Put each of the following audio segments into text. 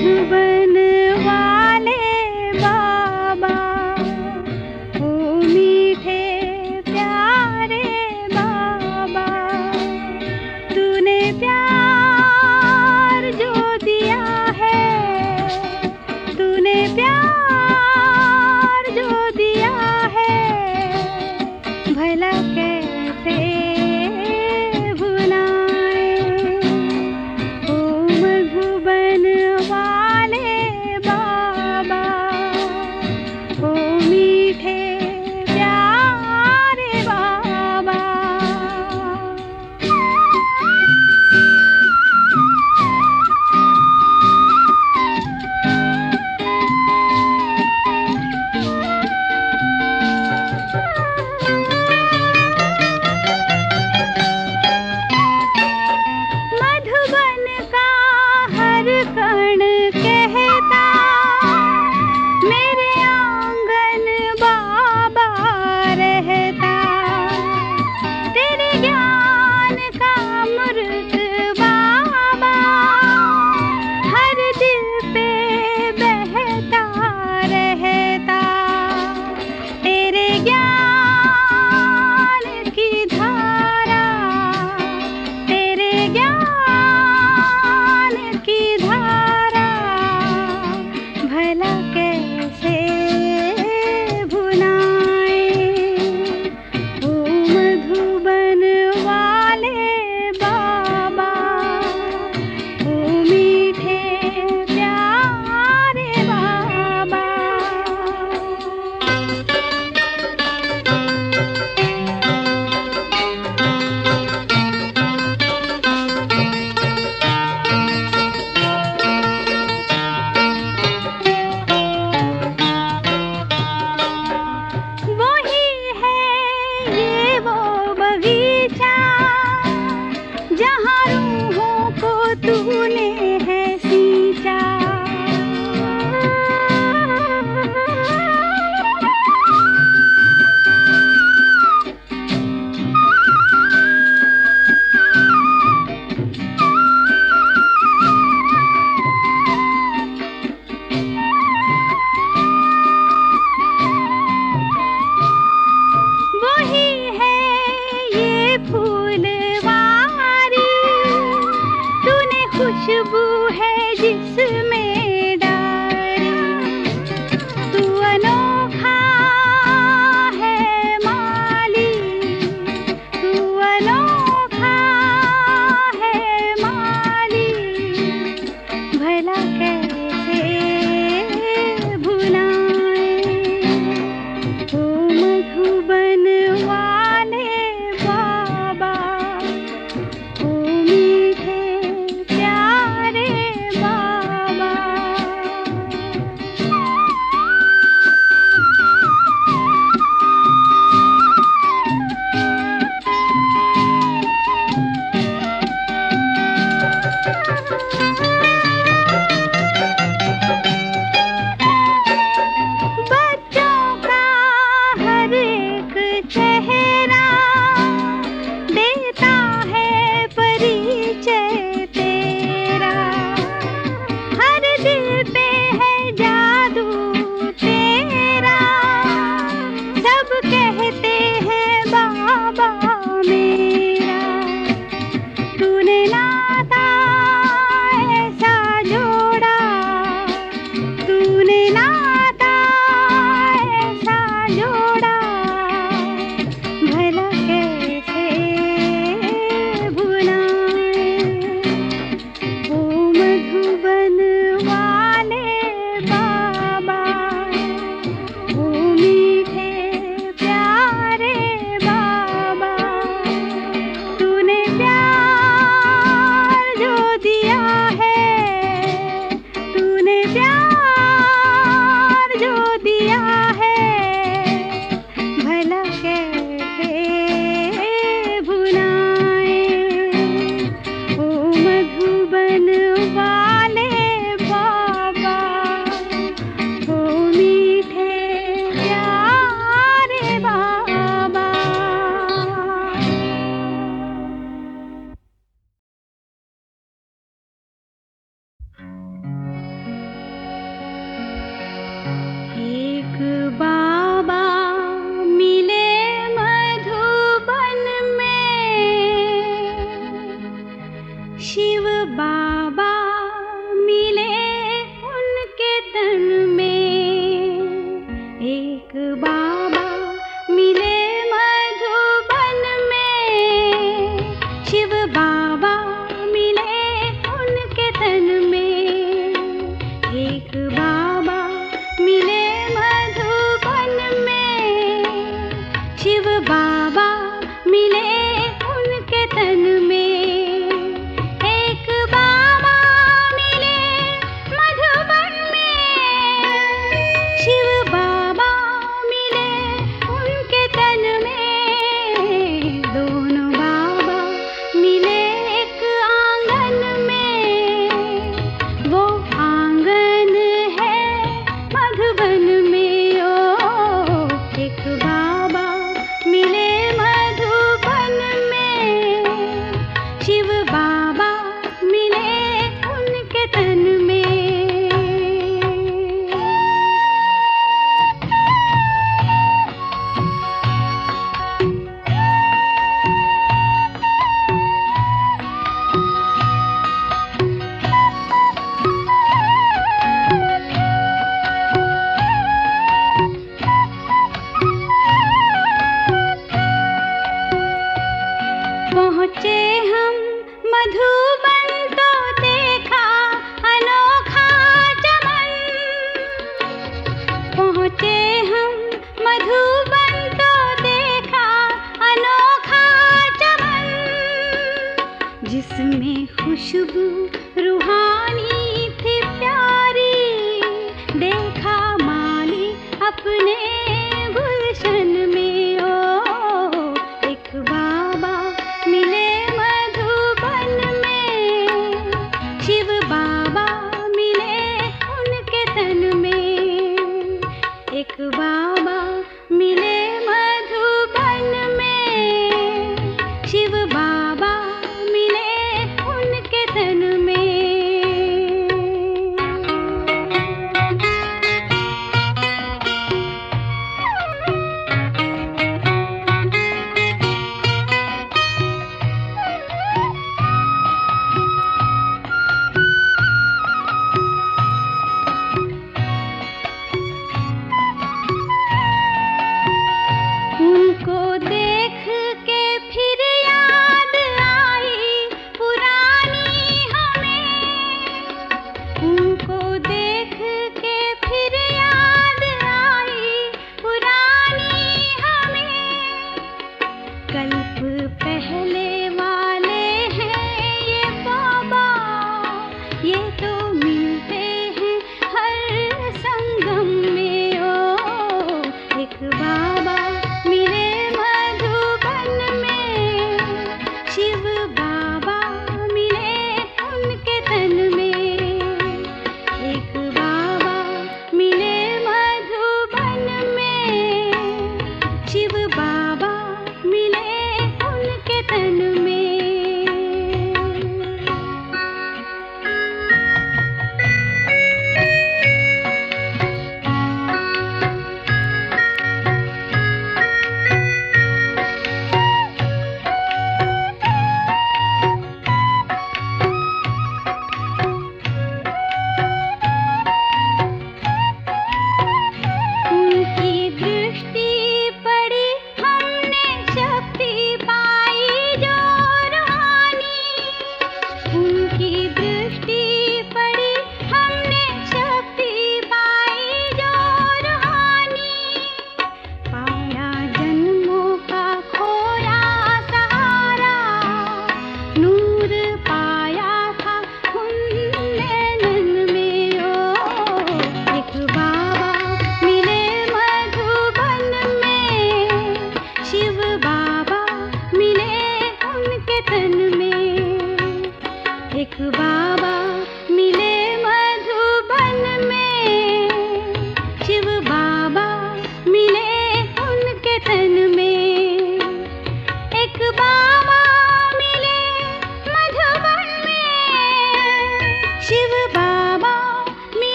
मधुबन वाले बाबा, ओ मीठे प्यारे बाबा, तूने प्यार जो दिया है, तूने प्यार जो दिया है, भला कैसे भुलाएं। ओ मधुबन वाले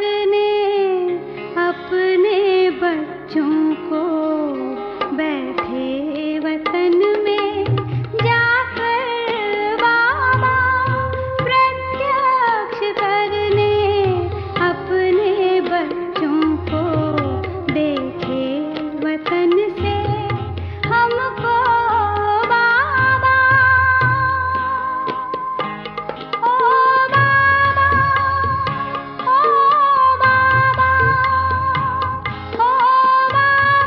करने अपने बच्चों को बैठे वतन में जाकर बाबा प्रत्यक्ष करने अपने बच्चों को देखे वतन से हमको बाबा। ओ बाबा, ओ बाबा, ओ बाबा।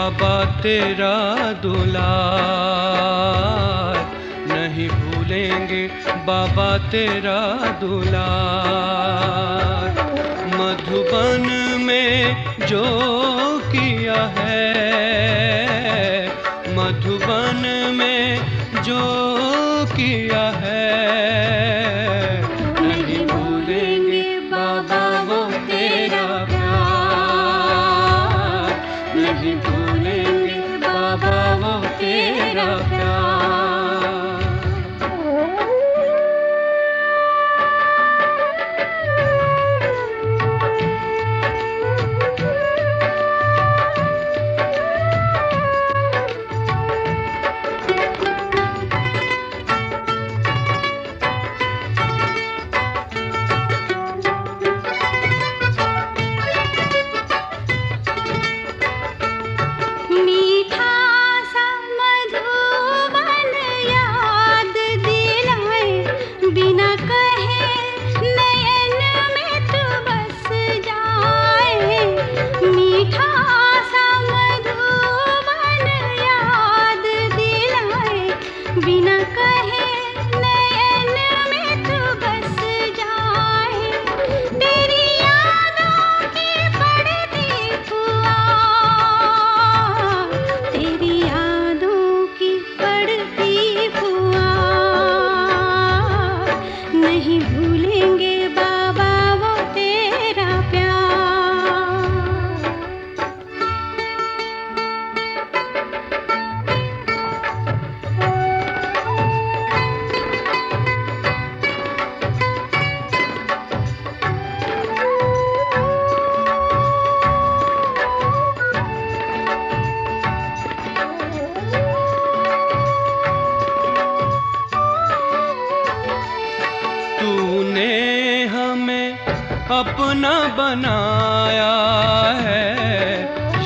बाबा तेरा दुलार, नहीं भूलेंगे बाबा तेरा दुलार। मधुबन में जो किया है, मधुबन में जो किया है, नहीं भूलेंगे बाबा वो तेरा प्यार, नहीं भूलेंगे बाबा वो तेरा प्यार। अपना बनाया है,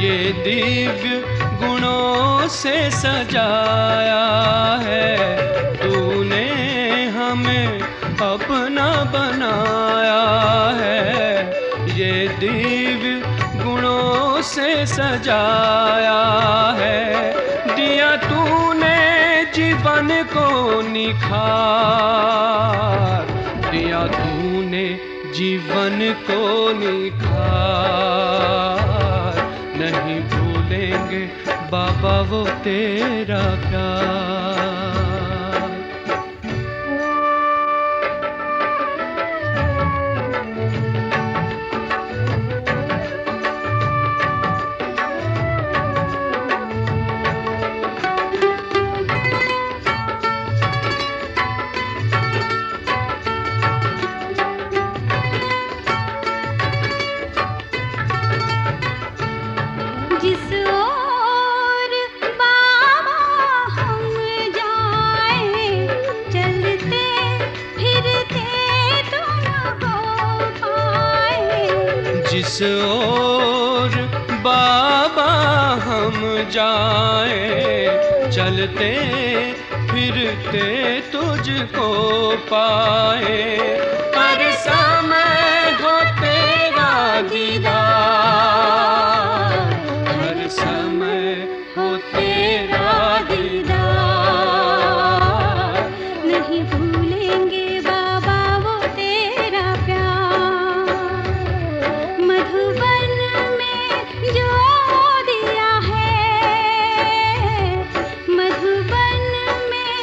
ये दिव्य गुणों से सजाया है। तूने हमें अपना बनाया है, ये दिव्य गुणों से सजाया है। दिया तूने जीवन को निखार, दिया तूने जीवन को निखार, नहीं भूलेंगे बाबा वो तेरा प्यार। जिस ओर बाबा हम जाएं, चलते फिरते तुझको पाए। हर समय हो तेरा दीदार, हर समय हो तेरा दीदार, नहीं भूलेंगे बाबा वो तेरा प्यार। मधुबन में जो दिया है, मधुबन में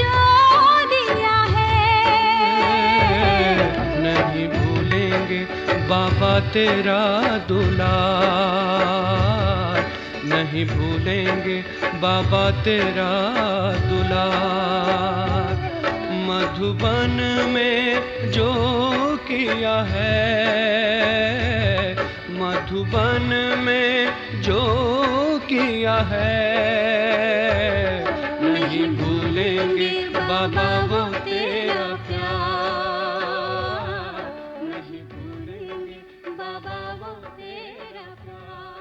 जो दिया है, नहीं भूलेंगे बाबा तेरा दुलार, नहीं भूलेंगे बाबा तेरा दुलार। मधुबन में जो किया है, मधुबन में जो किया है, नहीं भूलेंगे बाबा वो तेरा प्यार, नहीं भूलेंगे बाबा वो तेरा प्यार।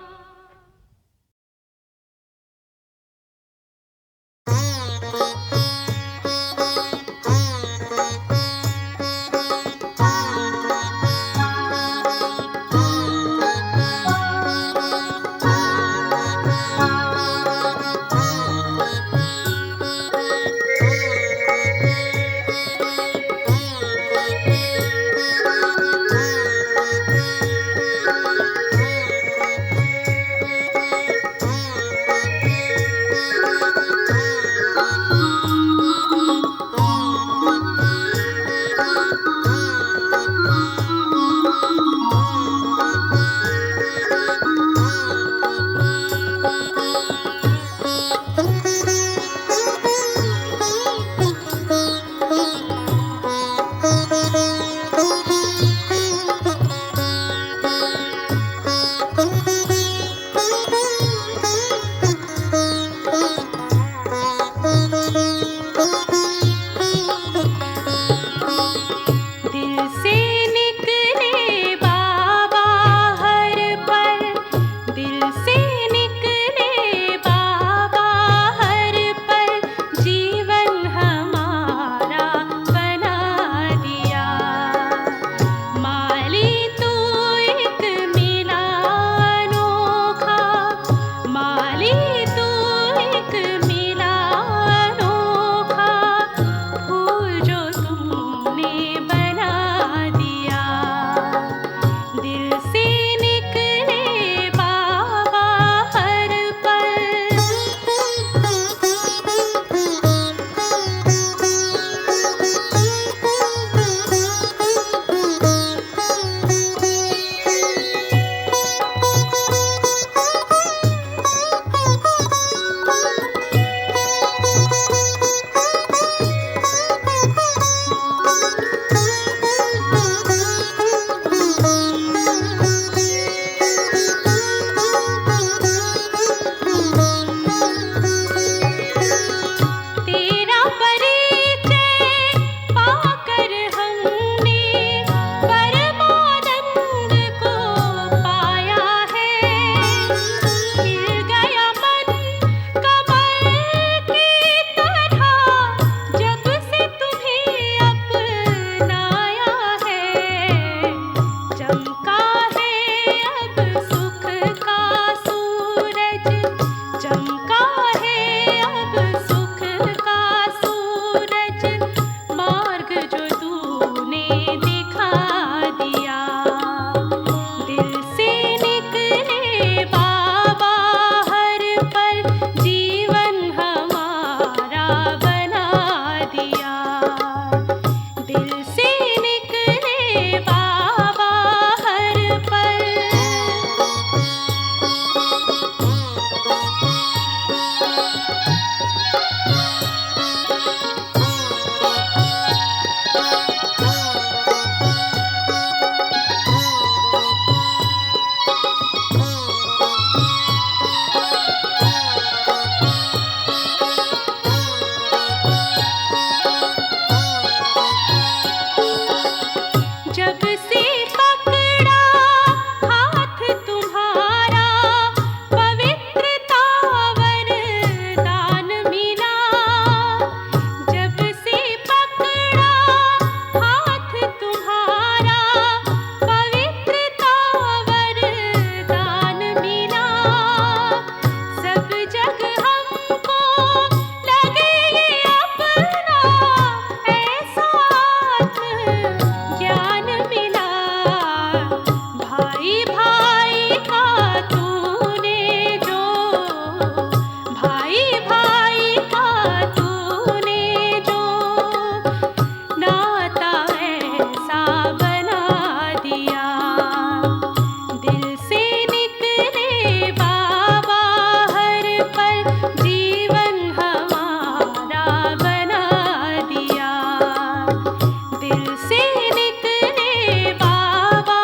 दिल से निकले बाबा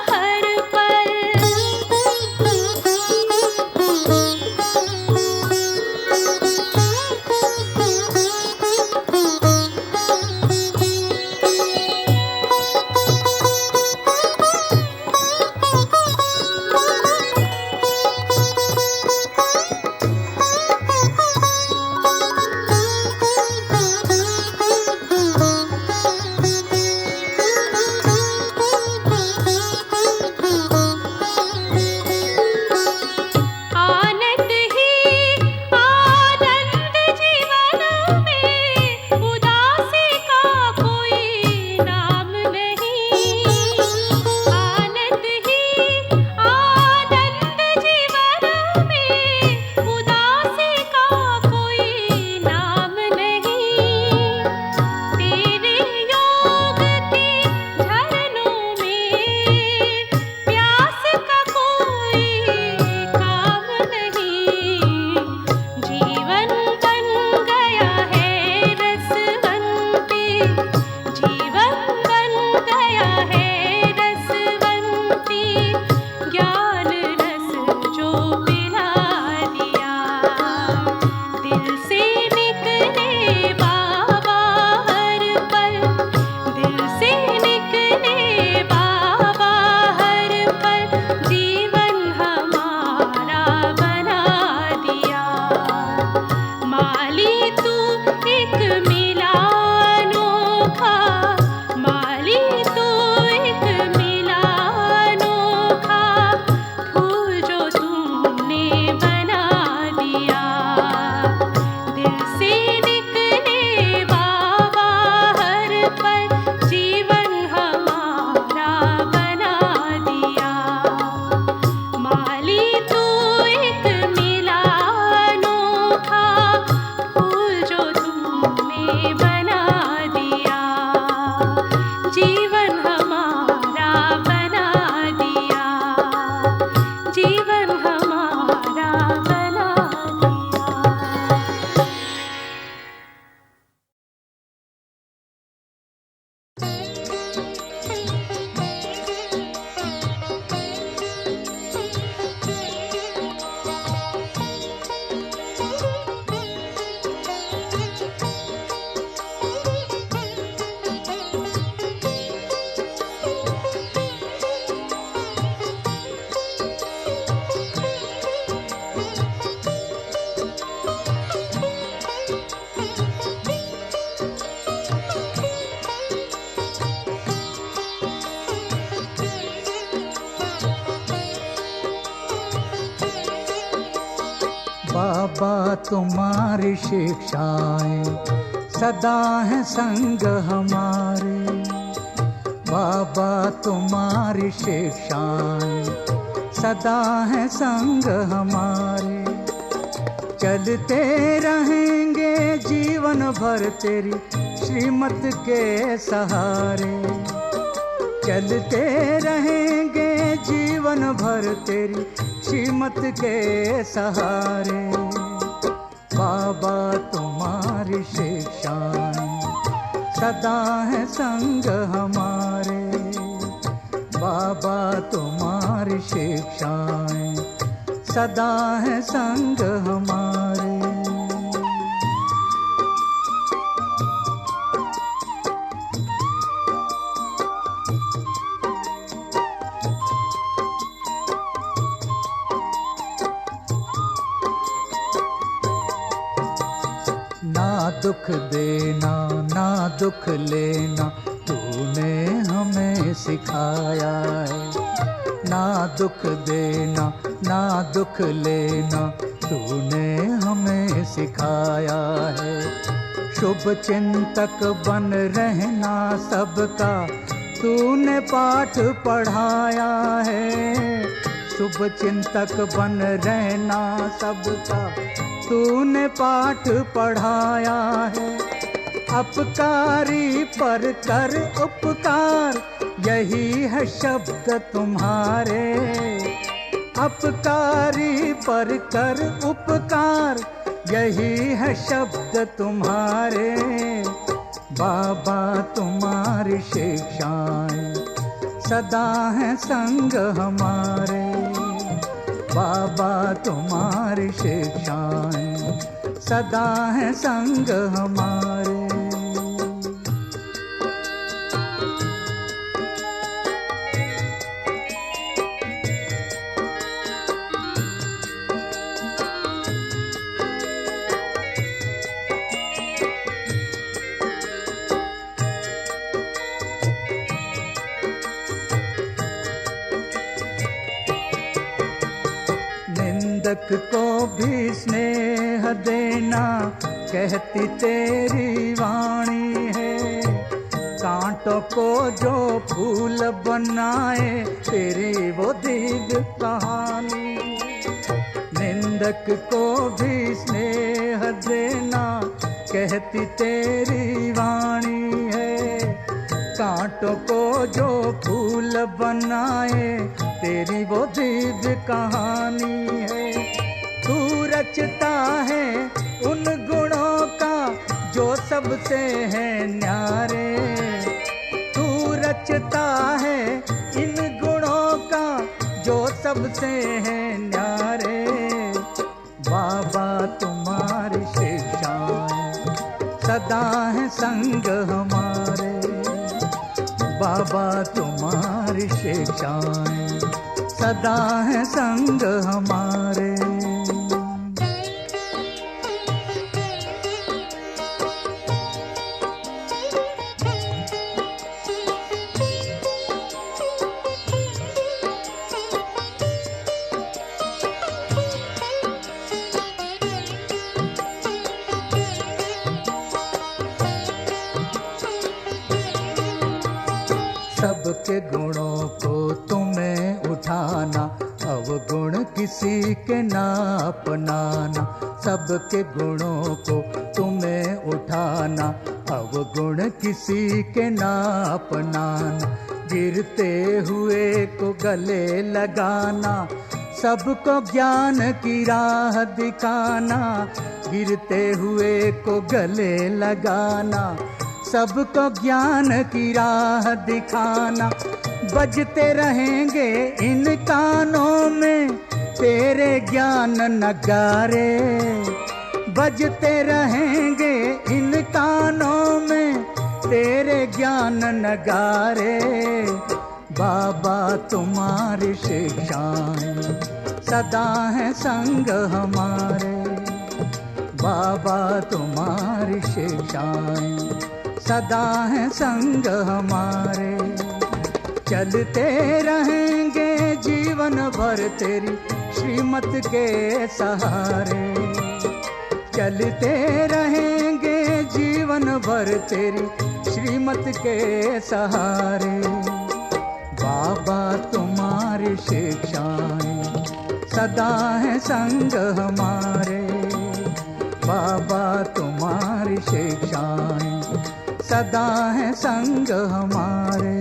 हर आनंद ही आनंद जीवन में, उदासी का कोई नाम नहीं। आनंद ही आनंद जीवन में, उदासी का कोई नाम नहीं। तेरे योग के झरनों में प्यास का कोई काम नहीं। जीवन बन गया है रसवंती, जीवन बन गया है रसवंती। ज्ञान रस जो पिला दिया, दिल से निकले बाबा हर पल, दिल से निकले बाबा हर पल। जीवन हमारा बना दिया, माली तू एक मिला अनोखा, माली तू एक मिला अनोखा। फूल जो तुमने बना दिया, दिल से निकले बाबा हर पल। जीवन हमारा बना दिया, माली तू एक मिला अनोखा। फूल जो तुमने बना दिया, जीवन हमारा बना दिया, जीवन हमारा बना दिया। बाबा तुम्हारी शिक्षाएं सदा है संग हमारे। बाबा तुम्हारी शिक्षाएं सदा है संग हमारे। चलते रहेंगे जीवन भर तेरी श्रीमत के सहारे। चलते रहेंगे जीवन भर तेरी श्रीमत के सहारे। बाबा तुम्हारी शिक्षाएं सदा है संग हमारे। बाबा तुम्हारी शिक्षाएं सदा है संग हमारे। ना दुख देना ना दुख लेना तूने हमें सिखाया है। ना दुख देना ना दुख लेना तूने हमें सिखाया है। शुभ चिंतक बन रहना सबका तूने पाठ पढ़ाया है। शुभ चिंतक बन रहना सबका तूने पाठ पढ़ाया है। अपकारी पर कर उपकार यही है शब्द तुम्हारे। अपकारी पर कर उपकार यही है शब्द तुम्हारे। बाबा तुम्हारी शिक्षाएं सदा है संग हमारे। बाबा तुम्हारी शिक्षाएं सदा है संग हमारे। निंदक को भी स्नेह देना कहती तेरी वाणी है। कांटों को जो फूल बनाए तेरी वो दिव्य कहानी। निंदक को भी स्नेह देना कहती तेरी वाणी है। कांटों को जो फूल बनाए तेरी वो दिव्य कहानी है। तू रचता है उन गुणों का जो सबसे है न्यारे। तू रचता है इन गुणों का जो सबसे है न्यारे। बाबा तुम्हारी शिक्षाएं सदा है संग हमारे। बाबा तुम्हारी शिक्षाएं सदा है संग हमारे। सबके गुणों को तुम्हें उठाना, अवगुण किसी के ना अपनाना। सबके गुणों को तुम्हें उठाना, अवगुण किसी के ना अपनाना। गिरते हुए को गले लगाना, सबको ज्ञान की राह दिखाना। गिरते हुए को गले लगाना, सबको ज्ञान की राह दिखाना। बजते रहेंगे इन कानों में तेरे ज्ञान नगारे। बजते रहेंगे इन कानों में तेरे ज्ञान नगारे। बाबा तुम्हारी शिक्षाएं सदा है संग हमारे। बाबा तुम्हारी शिक्षाएं सदा है संग हमारे। चलते रहेंगे जीवन भर तेरी श्रीमत के सहारे। चलते रहेंगे जीवन भर तेरी श्रीमत के सहारे। बाबा तुम्हारी शिक्षाएं सदा है संग हमारे। बाबा तुम्हारी शिक्षाएं सदा है संग हमारे।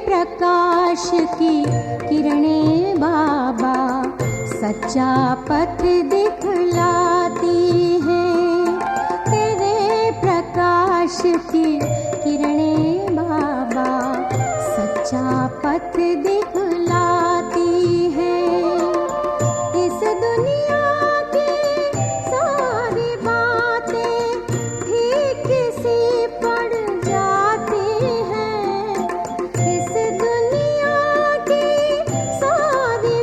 प्रकाश की किरणें बाबा सच्चा पथ दिखलाती हैं। तेरे प्रकाश की किरणें बाबा सच्चा पथ दिखलाती हैं। इस दुनिया की सारी बातें ठीक सी पड़ जाती हैं। इस दुनिया की सारी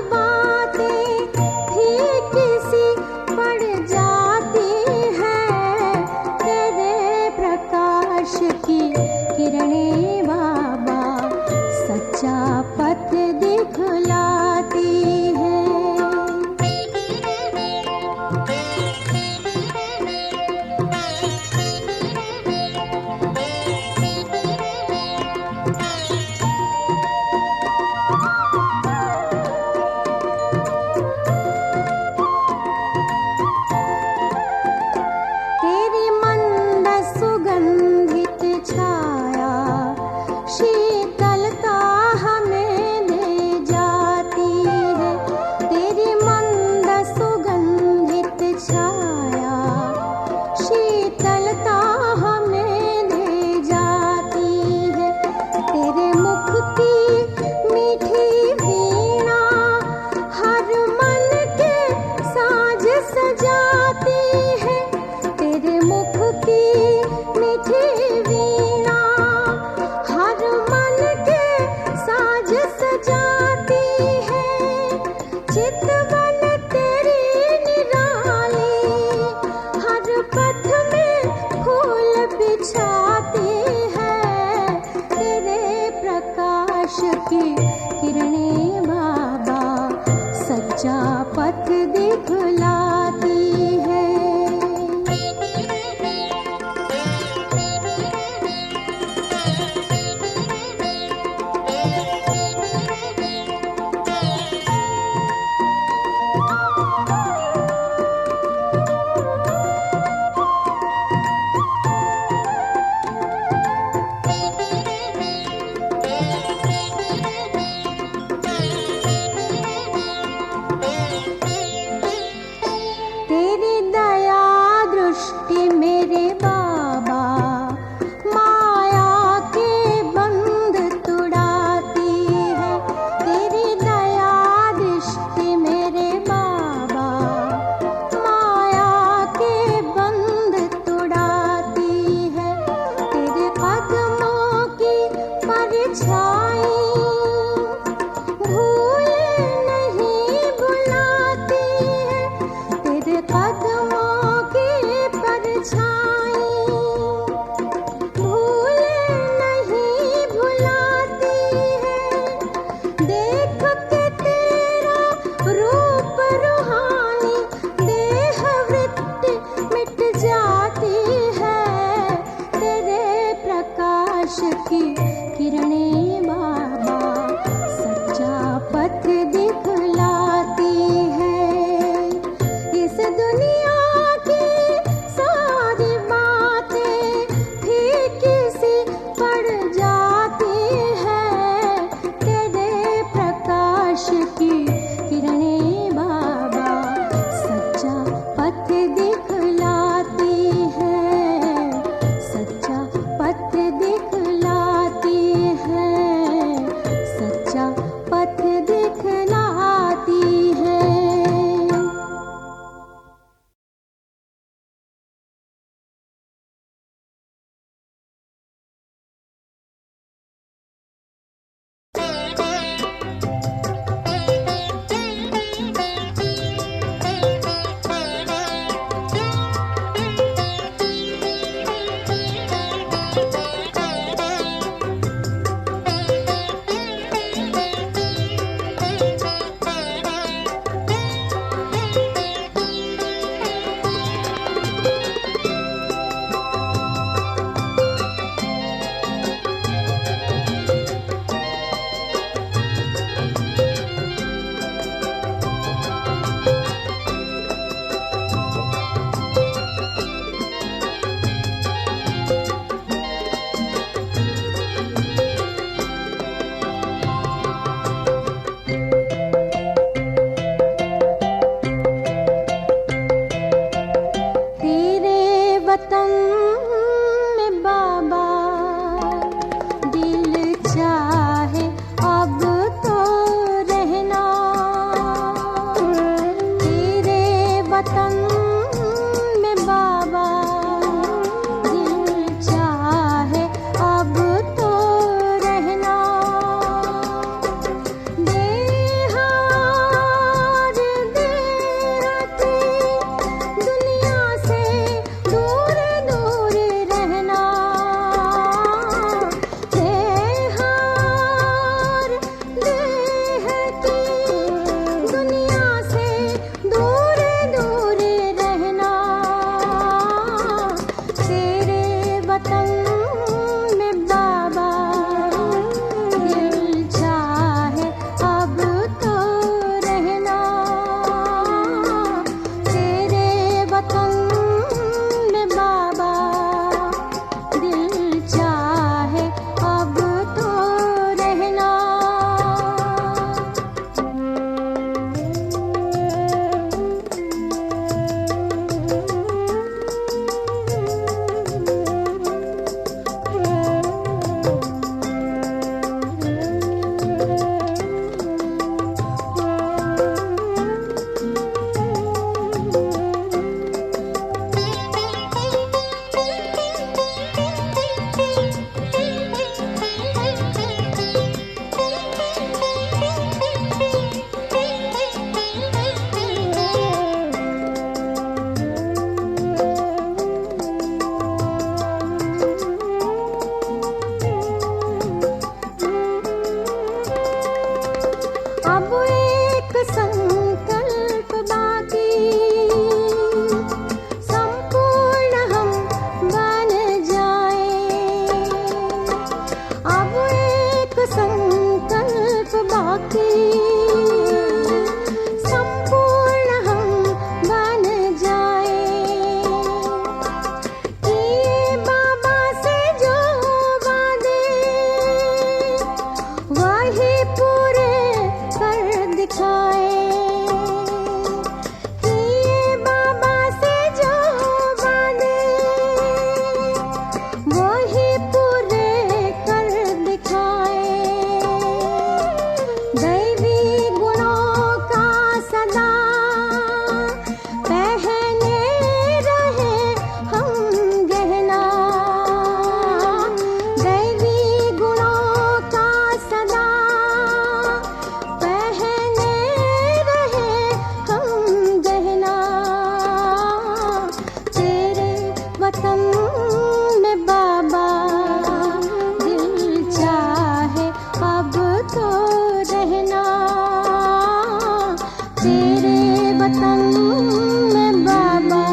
संग में बाबा,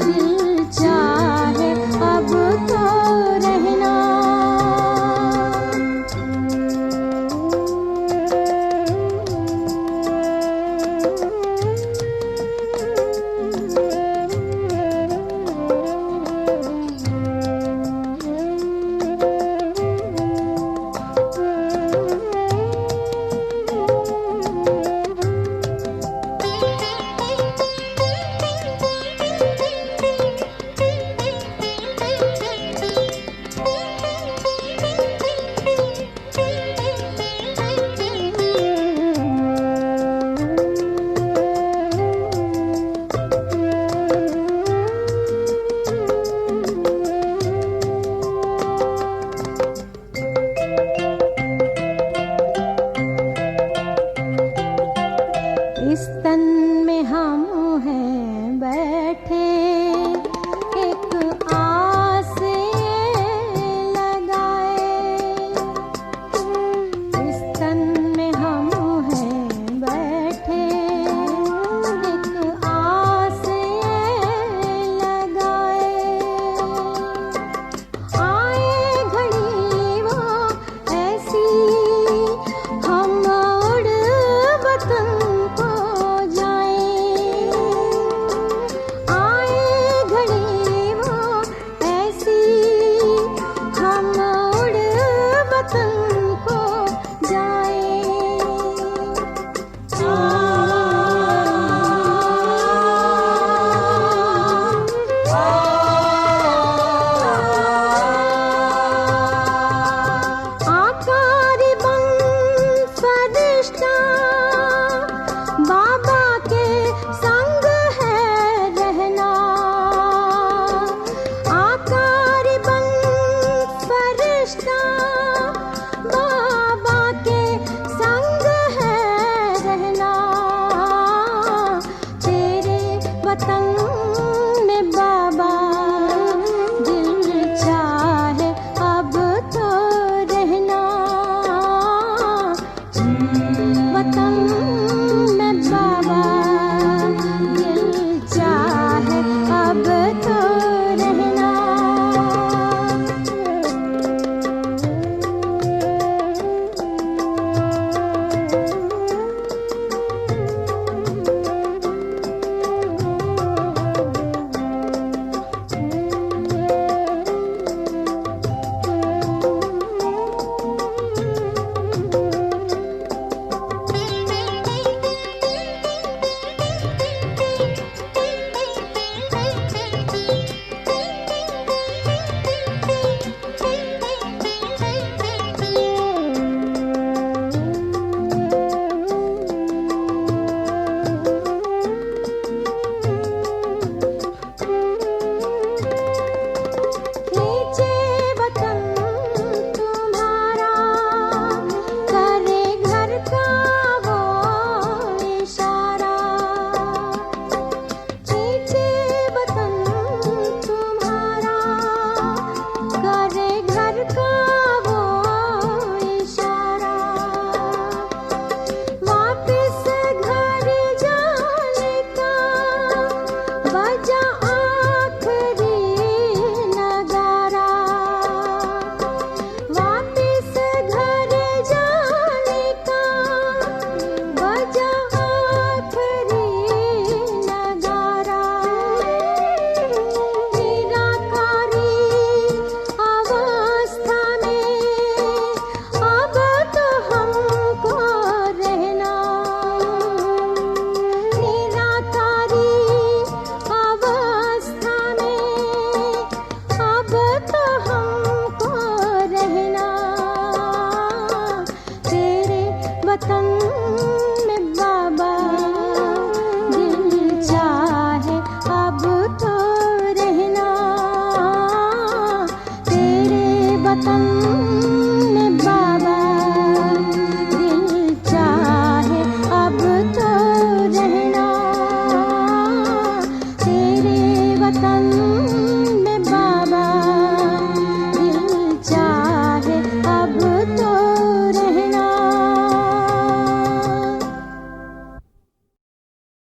दिल चाहे अब तो रहना। इस तन में हम हैं बैठे,